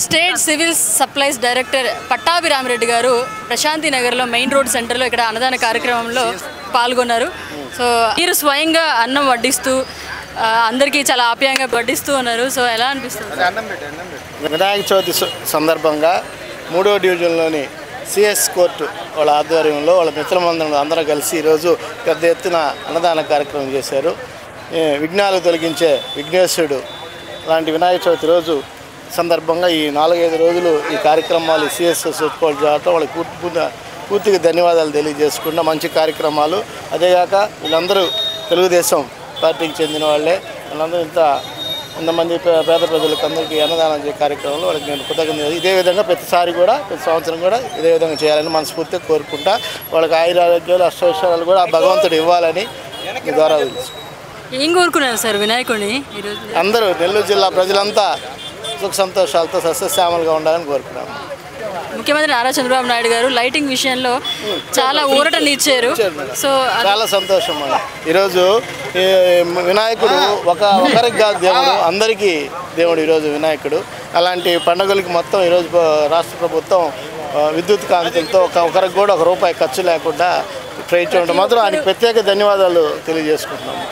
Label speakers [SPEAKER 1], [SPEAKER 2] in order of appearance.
[SPEAKER 1] State civil supplies director Pattabhirami Reddy గారు ప్రశాంతి నగర్లో main road సెంటర్లో ఇక్కడ అన్నదాన కార్యక్రమంలో పాల్గొన్నారు. సో మీరు స్వయంగా అన్నం వడ్డిస్తూ అందరికీ చాలా ఆప్యాయంగా వడ్డిస్తూ ఉన్నారు. సో ఎలా అనిపిస్తుంది?
[SPEAKER 2] వినాయక చవితి సందర్భంగా 3వ డివిజన్లోని సిఎస్ కోర్టు వాళ్ళ ఆధ్వర్యంలో వాళ్ళ మిత్రమందరం అందరూ కలిసి ఈరోజు పెద్ద ఎత్తున అన్నదాన కార్యక్రమం చేశారు. విఘ్నాలు తొలగించే విఘ్నేశ్వరుడు లాంటి వినాయక చవితి రోజు సందర్భంగా ఈ 4-5 రోజులు ఈ కార్యక్రమాలు సిఎస్ఎస్ కోర్టు చేయడం వాళ్ళకి పూర్తిగా ధన్యవాదాలు తెలియజేసుకుంటా. మంచి కార్యక్రమాలు. అదేగాక వీళ్ళందరూ తెలుగుదేశం పార్టీకి చెందిన వాళ్ళే. వాళ్ళందరూ ఇంతమంది పేద ప్రజలకు అందరికీ అన్నదానం చేసే కార్యక్రమంలో వాళ్ళకి నేను కృతజ్ఞత. ఇదే విధంగా ప్రతి సంవత్సరం కూడా ఇదే విధంగా చేయాలని మనస్ఫూర్తిగా కోరుకుంటా. వాళ్ళకి ఆయురారోగ్యాలు అష్టైశ్వర్యాలు కూడా ఆ భగవంతుడు ఇవ్వాలని మీ ద్వారా తెలుసుకుంటాం.
[SPEAKER 1] ఏం కోరుకున్నారు సార్ వినాయకుడిని ఈరోజు?
[SPEAKER 2] అందరూ నెల్లూరు జిల్లా ప్రజలంతా సుఖ సంతోషాలతో సస్యశ్యామలుగా ఉండాలని కోరుకున్నాము.
[SPEAKER 1] ముఖ్యమంత్రి నారా చంద్రబాబు నాయుడు గారు లైటింగ్ విషయంలో చాలా ఊరటనిచ్చారు. సో
[SPEAKER 2] చాలా సంతోషం. ఈరోజు వినాయకుడు ఒకరికి కాదు దేవుడు, అందరికీ దేవుడు ఈరోజు వినాయకుడు. అలాంటి పండుగలకి మొత్తం ఈరోజు రాష్ట్ర ప్రభుత్వం విద్యుత్ కాంతులతో ఒకరికి కూడా ₹1 ఖర్చు లేకుండా ట్రై చేయడం మాత్రం ఆయనకి ప్రత్యేక ధన్యవాదాలు తెలియజేసుకుంటున్నాము.